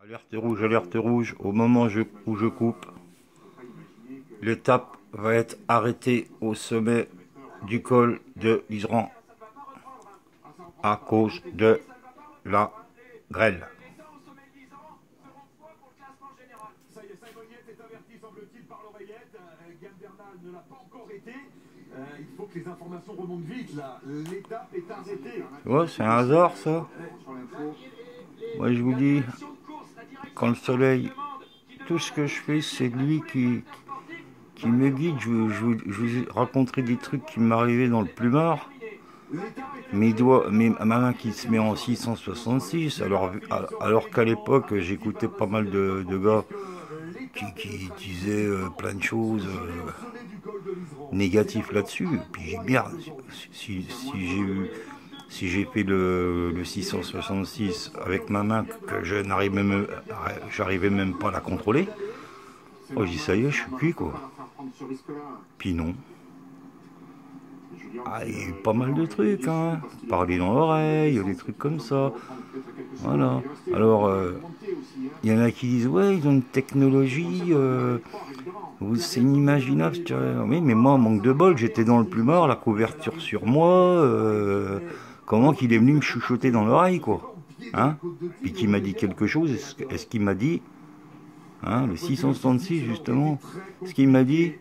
Alerte rouge, au moment où je coupe, l'étape va être arrêtée au sommet du col de l'Isran à cause de la grêle. Il faut que les informations remontent vite là. L'étape est arrêtée. Tu vois, c'est un hasard ça. Moi je vous dis, quand le soleil, tout ce que je fais, c'est lui qui me guide. Je vous raconterai des trucs qui m'arrivaient dans le plumard. Ma main qui se met en 666, alors qu'à l'époque j'écoutais pas mal de gars qui disaient plein de choses négatives là-dessus. Puis j'ai bien, si j'ai fait le 666 avec ma main que j'arrivais même pas à la contrôler, oh, je dis ça y est, je suis cuit quoi. Puis non. Ah, il y a eu pas mal de trucs, hein. Parler dans l'oreille, des trucs comme ça. Voilà. Alors, il y en a qui disent, ouais, ils ont une technologie, c'est inimaginable. Oui, mais moi, manque de bol, j'étais dans le plumard, la couverture sur moi. Comment qu'il est venu me chuchoter dans l'oreille, quoi. Hein? Puis qui m'a dit quelque chose, est-ce qu'il m'a dit, hein, le 666 justement, ce qu'il m'a dit,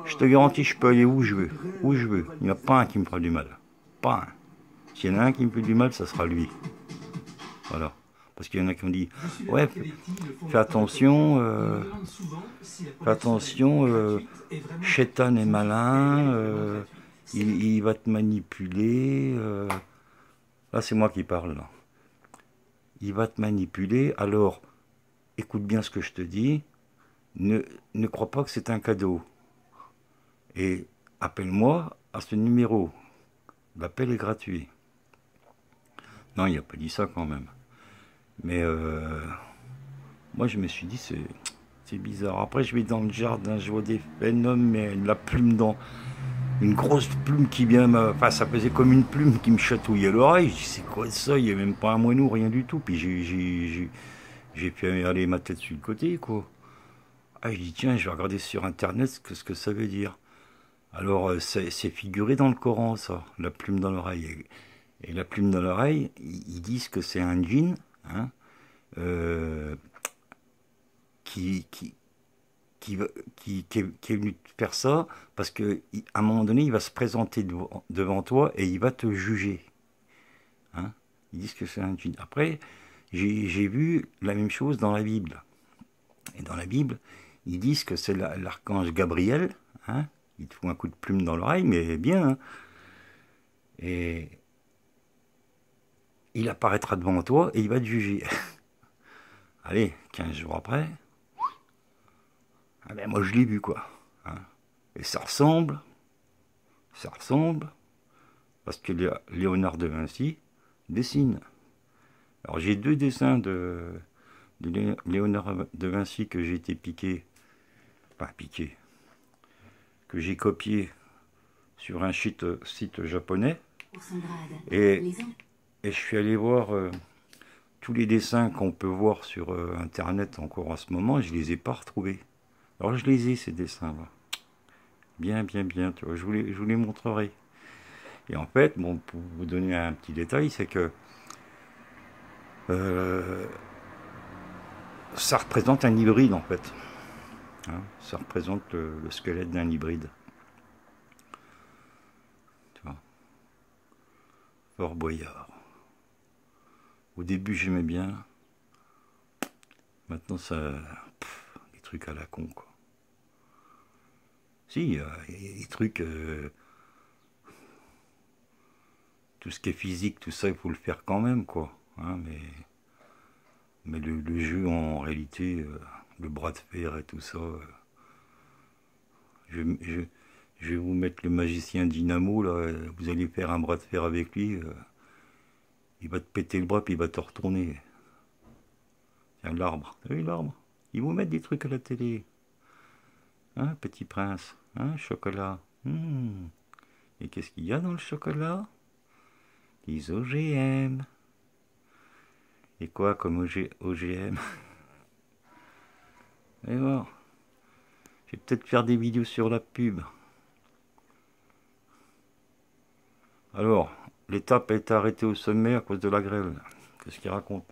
je te garantis, je peux aller où je veux. Où je veux. Il n'y en a pas un qui me fera du mal. Pas un. S'il y en a un qui me fait du mal, ça sera lui. Voilà. Parce qu'il y en a qui ont dit, ouais, fais attention, Shaitan est malin, il va te manipuler. Là, c'est moi qui parle. Là. Il va te manipuler, alors écoute bien ce que je te dis. Ne crois pas que c'est un cadeau. Et appelle-moi à ce numéro. L'appel est gratuit. Non, il n'a pas dit ça quand même. Mais moi, je me suis dit, c'est bizarre. Après, je vais dans le jardin, je vois des phénomènes, la plume dans... Une grosse plume qui vient... Enfin, ça faisait comme une plume qui me chatouillait l'oreille. Je dis, c'est quoi ça? Il n'y a même pas un moineau, rien du tout. Puis j'ai fait aller ma tête sur le côté, quoi. Ah, je dis, tiens, je vais regarder sur Internet ce que ça veut dire. Alors, c'est figuré dans le Coran, ça, la plume dans l'oreille. Et la plume dans l'oreille, ils disent que c'est un djinn, hein, euh, qui, qui, qui est venu faire ça, parce qu'à un moment donné, il va se présenter devant toi et il va te juger. Hein. Ils disent que c'est un djinn. Après, j'ai vu la même chose dans la Bible. Et dans la Bible, ils disent que c'est l'archange Gabriel, hein, il te fout un coup de plume dans l'oreille, mais bien. Hein. Et il apparaîtra devant toi et il va te juger. Allez, 15 jours après, ah ben moi je l'ai vu quoi. Hein. Et ça ressemble, parce que Léonard de Vinci dessine. Alors j'ai deux dessins de Léonard de Vinci que j'ai été que j'ai copié sur un site japonais. Et je suis allé voir tous les dessins qu'on peut voir sur Internet encore en ce moment, je les ai pas retrouvés. Alors je les ai, ces dessins-là. Bien, tu vois, je vous les montrerai. Et en fait, bon, pour vous donner un petit détail, c'est que euh, ça représente un hybride, en fait. Hein, ça représente le squelette d'un hybride. Tu vois. Fort Boyard. Au début, j'aimais bien. Maintenant, ça... des trucs à la con, quoi. Si, il y a des trucs... tout ce qui est physique, tout ça, il faut le faire quand même, quoi. Hein, mais le jeu, en réalité, le bras de fer et tout ça... je vais vous mettre le magicien Dynamo, là, vous allez faire un bras de fer avec lui, il va te péter le bras puis il va te retourner. Tiens, l'arbre, t'as vu l'arbre? Ils vous mettent des trucs à la télé. Hein, Petit Prince, hein, chocolat. Et qu'est-ce qu'il y a dans le chocolat? Les OGM. Et quoi comme OGM? Allez voir. Je vais peut-être faire des vidéos sur la pub. Alors, l'étape a été arrêtée au sommet à cause de la grêle. Qu'est-ce qu'il raconte?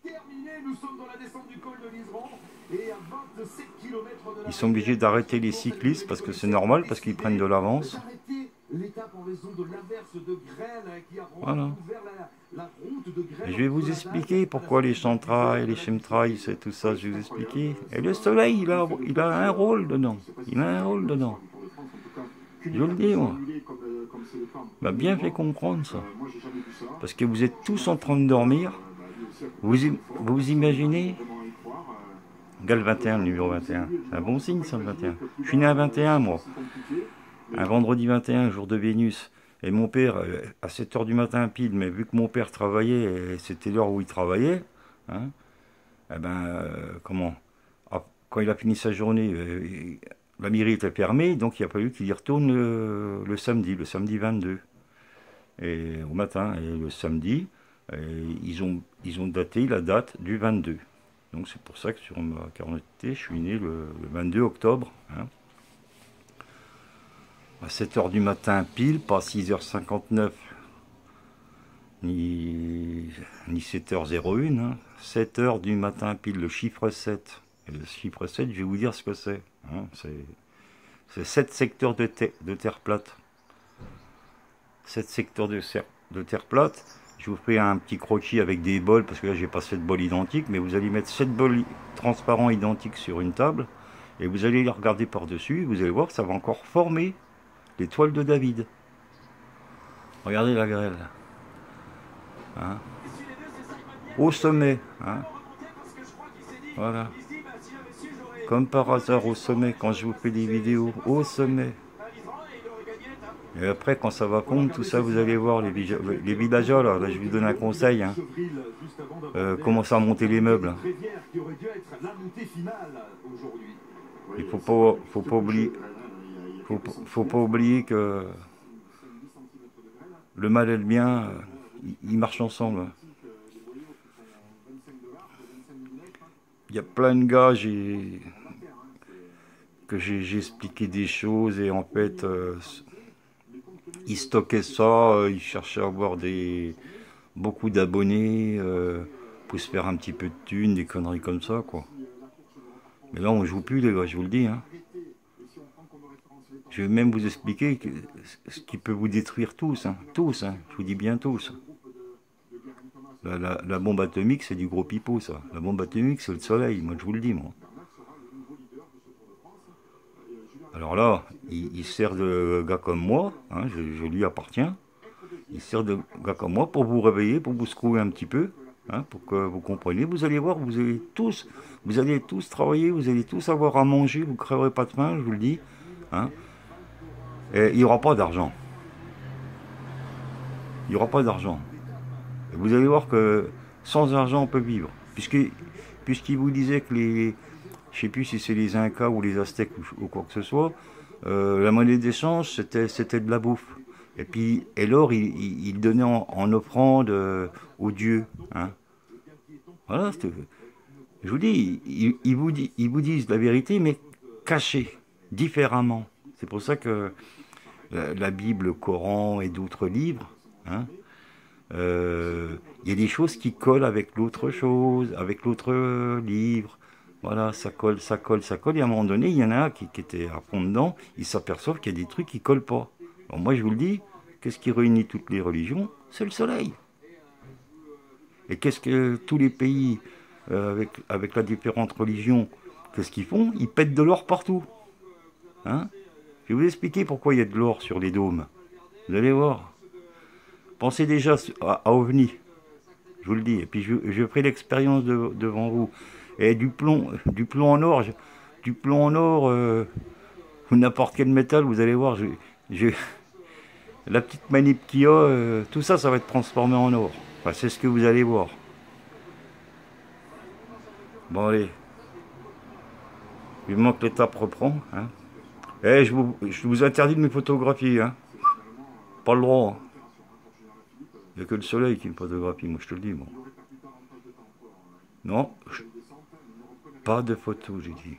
Terminé, nous sommes dans la descente du col de Liseran et à 27 km de la... Ils sont obligés d'arrêter les cyclistes parce que c'est normal, parce qu'ils prennent de l'avance. L'étape en raison de l'averse de grêle qui a Voilà. ouvert la route de grêle. Et je vais vous expliquer pourquoi les chemtrails, les chemtrails, c'est tout ça, je vais vous expliquer. Et le soleil, il a un rôle dedans. Il a un rôle dedans. Je le dis, moi. Il m'a bien fait comprendre ça. Parce que vous êtes tous en train de dormir. Vous imaginez? Regarde le 21, le numéro 21. C'est un bon signe, ça, le 21. Je suis né à 21, moi. Un vendredi 21, jour de Vénus. Et mon père, à 7 h du matin pile, mais vu que mon père travaillait, et c'était l'heure où il travaillait, hein, eh ben, comment? Quand il a fini sa journée, la mairie était fermée, donc il a fallu qu'il y retourne le samedi 22, et, au matin. Et le samedi, ils ont daté la date du 22. Donc c'est pour ça que sur ma carte d'identité, je suis né le 22 octobre. Hein. À 7 h du matin pile, pas 6 h 59, ni 7 h 01, hein. 7 h du matin pile, le chiffre 7. Et le chiffre 7, je vais vous dire ce que c'est. Hein. C'est 7 secteurs de terre plate. 7 secteurs de terre plate. Je vous fais un petit croquis avec des bols, parce que là j'ai pas 7 bols identiques, mais vous allez mettre 7 bols transparents identiques sur une table, et vous allez les regarder par-dessus, vous allez voir que ça va encore former l'étoile de David. Regardez la grêle. Hein, au sommet. Hein. Voilà. Comme par hasard au sommet, quand je vous fais des vidéos, au sommet. Et après, quand ça va fondre, tout ça, vous allez voir, les villageois, là, je vous donne un conseil. Hein. Commencez à monter les meubles. Hein. Il faut pas oublier que le mal et le bien, ils marchent ensemble. Il y a plein de gars que j'ai expliqué des choses, et en fait, ils stockaient ça, ils cherchaient à avoir beaucoup d'abonnés, pour se faire un petit peu de thunes, des conneries comme ça, quoi. Mais là, on joue plus, les gars, je vous le dis. Hein. Je vais même vous expliquer ce qui peut vous détruire tous. Hein. Tous, hein. Je vous dis bien tous. La bombe atomique, c'est du gros pipeau, ça. La bombe atomique, c'est le soleil, moi, je vous le dis, moi. Alors là, il sert de gars comme moi, hein, je lui appartiens. Il sert de gars comme moi pour vous réveiller, pour vous secouer un petit peu, hein, pour que vous compreniez. Vous allez voir, vous allez tous travailler, vous allez tous avoir à manger, vous ne crèverez pas de faim, je vous le dis. Hein. Et il n'y aura pas d'argent. Il n'y aura pas d'argent. Et vous allez voir que sans argent, on peut vivre. Puisqu'il vous disait que les... Je ne sais plus si c'est les Incas ou les Aztèques ou quoi que ce soit, la monnaie d'échange, c'était de la bouffe. Et puis, l'or, il donnait en offrande aux dieux. Hein. Voilà, je vous dis, ils vous disent la vérité, mais cachée, différemment. C'est pour ça que la Bible, le Coran et d'autres livres, hein, y a des choses qui collent avec l'autre chose, avec l'autre livre. Voilà, ça colle. Et à un moment donné, il y en a un qui était à fond dedans, ils s'aperçoivent qu'il y a des trucs qui collent pas. Alors moi, je vous le dis, qu'est-ce qui réunit toutes les religions? C'est le soleil. Et qu'est-ce que tous les pays, avec la différente religion, qu'est-ce qu'ils font? Ils pètent de l'or partout. Hein? Je vais vous expliquer pourquoi il y a de l'or sur les dômes. Vous allez voir. Pensez déjà à OVNI. Je vous le dis. Et puis je ferai l'expérience devant vous. Et du plomb en or, ou n'importe quel métal, vous allez voir, la petite manip qu'il y a, tout ça, ça va être transformé en or. Enfin, c'est ce que vous allez voir. Bon, allez. Vivement que l'étape reprend. Hein. Et je vous interdis de me photographier. Hein. Pas le droit. Hein. Il n'y a que le soleil qui me photographie, moi je te le dis, moi. Non, pas de photos, j'ai dit.